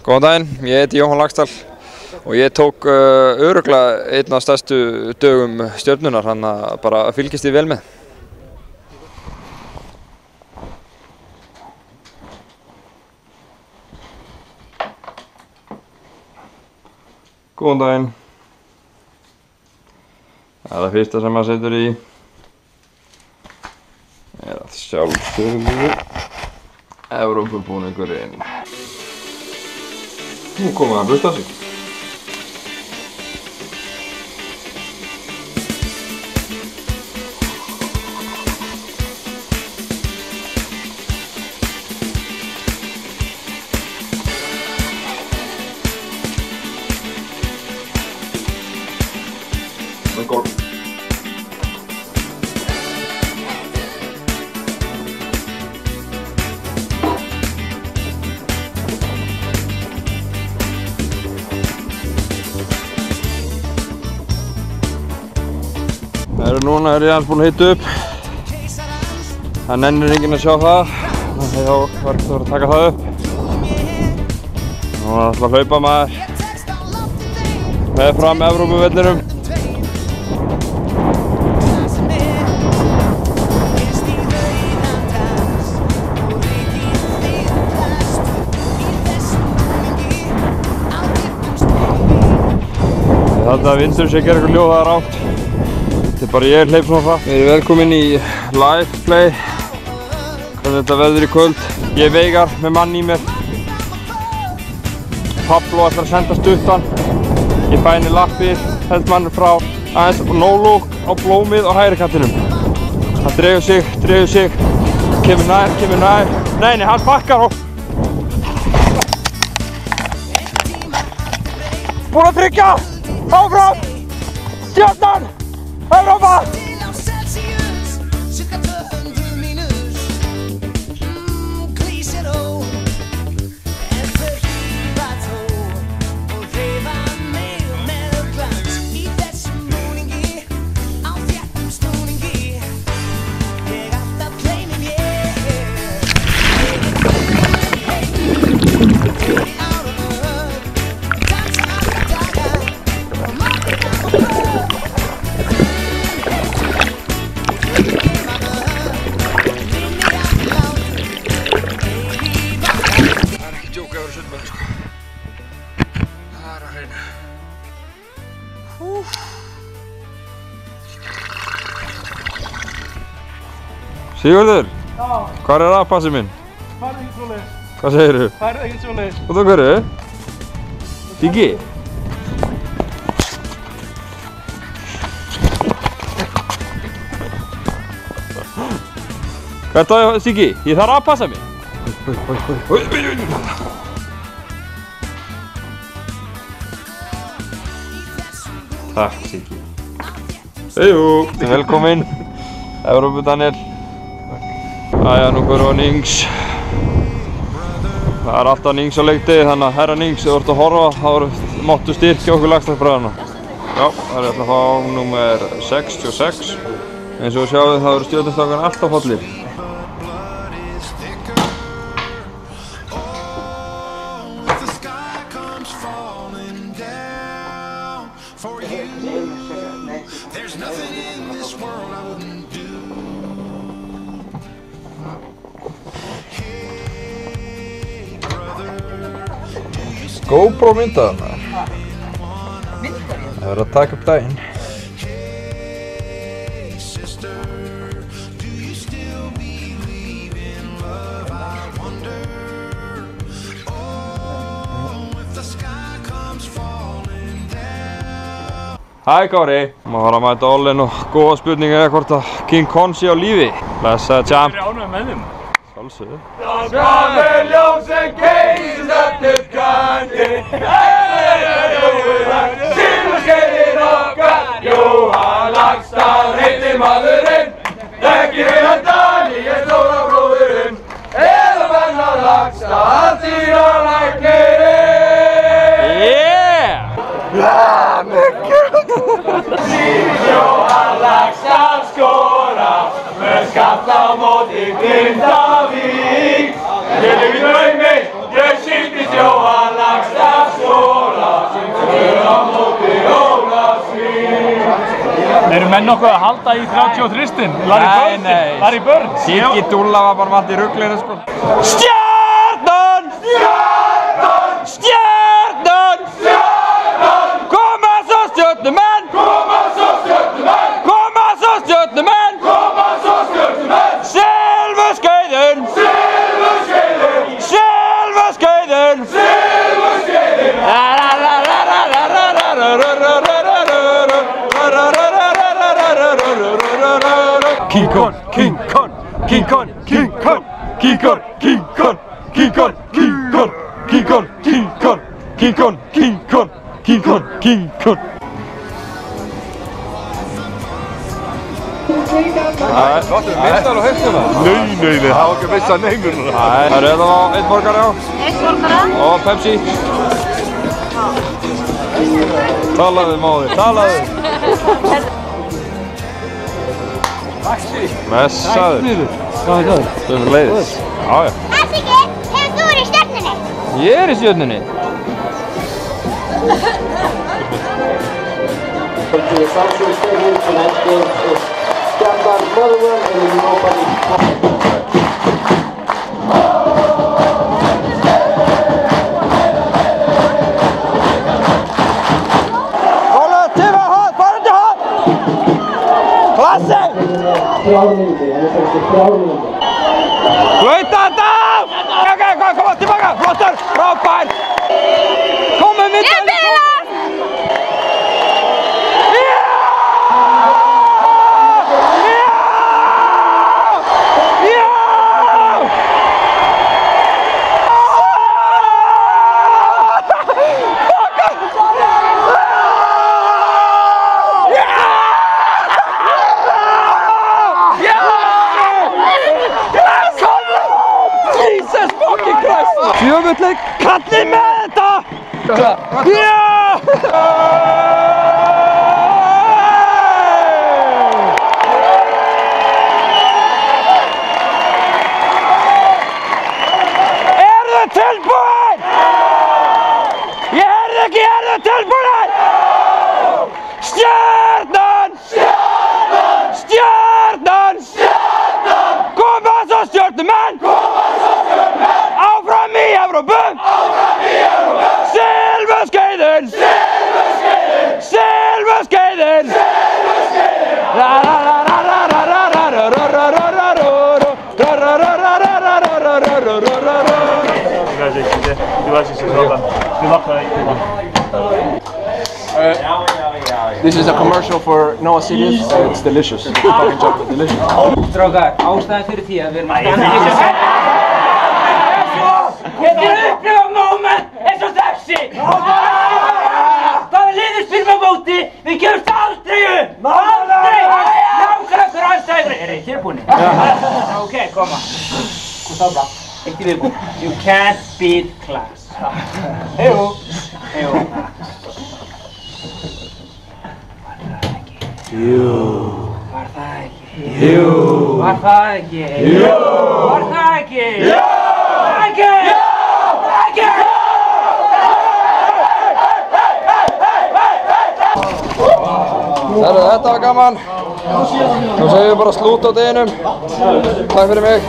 Góðan daginn, ég heiti Jóhann Laxdal og ég tók örugglega einn af stærstu dögum Stjörnunnar, hann bara fylgist þið vel með. Góðan daginn. Það er það fyrsta sem maður setur í. Það er að sjálfsögðu Evrópubúningurinn. Nú komið hann að hlusta sig. Það er góð. Núna er ég aðeins búinn að hita upp. Það nennir enginn að sjá það. Þannig að ég var að taka það upp. Nú er alltaf að hlaupa maður með fram Evrópuvellinum. Þetta vindur sem gerir eitthvað ljóð, það er rátt. Þetta er bara ég hleyp svona hratt. Við erum velkomin í live play. Hvernig þetta veður í kvöld. Ég er Veigar með mann í mér. Pablo ætlar að senda stuttan. Ég fæ henni lappir, held mann frá aðeins no look á blómið á hægri kantinum. Hann dregur sig, kemur nær. Nei, hann bakkar og... Búinn að tryggja! Áfram! Stjörnan! Europa! Sigurður, hvað er aðpassið minn? Það er ekkert svoleiðis. Hvað segirðu? Það er ekkert svoleiðis. Og þú hverju? Siggi? Hvað er það, Siggi? Ég þarf að passa mig. Takk, Siggi. Heiðu, velkomin. Evrópu Daniel. Æja, nú fyrir við á Nings. Það er alltaf Nings á leikdegi, þannig að herra Nings, ef þú ert að horfa, þá máttu styrkja okkur Laxdalsbræðrana. Já, það er alltaf að fá númer 66. Eins og við sjáum það eru Stjörnustrákarnir alltaf hollir. GoPro myndaði hana. Það verður að taka upp daginn. Hæ Kári. Má fara að mæta Ollin og góða spurning eða hvort að King Kon sé á lífi. Blessaði champ. Þú er ánægður með þeim. Sjálfsögðu. Skammir ljósinn geysist eftir kandi. Silfurskeiðin okkar, Jóhann Laxdal heitir maðurinn. Þekkir heila Daniel, stóra bróðurinn. Eða menn á Laxdal, dýralæknirinn. Jóhann Laxdal skora með skalla á móti Grindavík. Ég lifi draumi, ég sýndist Jóhann Laxdal. Eru menn nokkuð að halda í 33 stinn? Larry Bird? Siggi Dúlla var bara allt í ruglinu sko. Stjarnan! Stjarnan! Stjarnan! Stjarnan! Koma svo stjörnumenn! Koma svo stjörnumenn! Koma svo stjörnumenn! Koma svo stjörnumenn! Silfurskeiðun! Silfurskeiðun! Silfurskeiðun! Silfurskeiðun! King Kong, King Kong, King Kong, King Kong, King Kong, King Kong, King Kong, King Kong, King Kong, King Kong, King Kong, King Kong, King Kong, King Kong. Varstu meistar á hestina? Nei, það var ekki að missa neinur núna. Það eru þetta á 1 borgara á. 1 borgara. Og Pepsi. Talaðu móðir, talaðu. Messaður. Hvað er það? Sömuleiðis. Já. Siggi, hefur þú verið í stjörnunni? Ég er í stjörnunni. Kolla, Tiva, håll! Bara inte håll! Klasse! Flytta inte av! Okej, kom tillbaka! Flottar! Bra pär! Kom med mitt! Fjögutleik, kallið með þetta! Já! Eru þið tilbúin? Ég heyrði ekki, eru þið tilbúin? Stjarnan! Stjarnan! Stjarnan! Stjarnan! Koma svo stjörnumenn! Koma svo stjörnumenn! Áfram í Evrópu! Áfram í Evrópu! Silfurskeiðun! Silfurskeiðun! Silfurskeiðun! This is a commercial for Noah Sirius. It's delicious. Fucking chocolate, delicious. Strákar, ástæðan fyrir því að við erum að standa Þetta er upplifa moment eins og þessi! Hvaða liður spilum á móti, við gefumst aldrei upp! Aldrei! Nákvæmlega hver anstæður! Eru þið tilbúinir? Ok, koma. Hvað þá bara? Eitt í viðbúin. You can't beat class. Heiðu. Heiðu. Var það ekki? Jú. Var það ekki? Jú. Var það ekki? Jú. Ekki! Ekki! Þetta var gaman. Nú segjum við bara slút á deginum. Takk fyrir mig.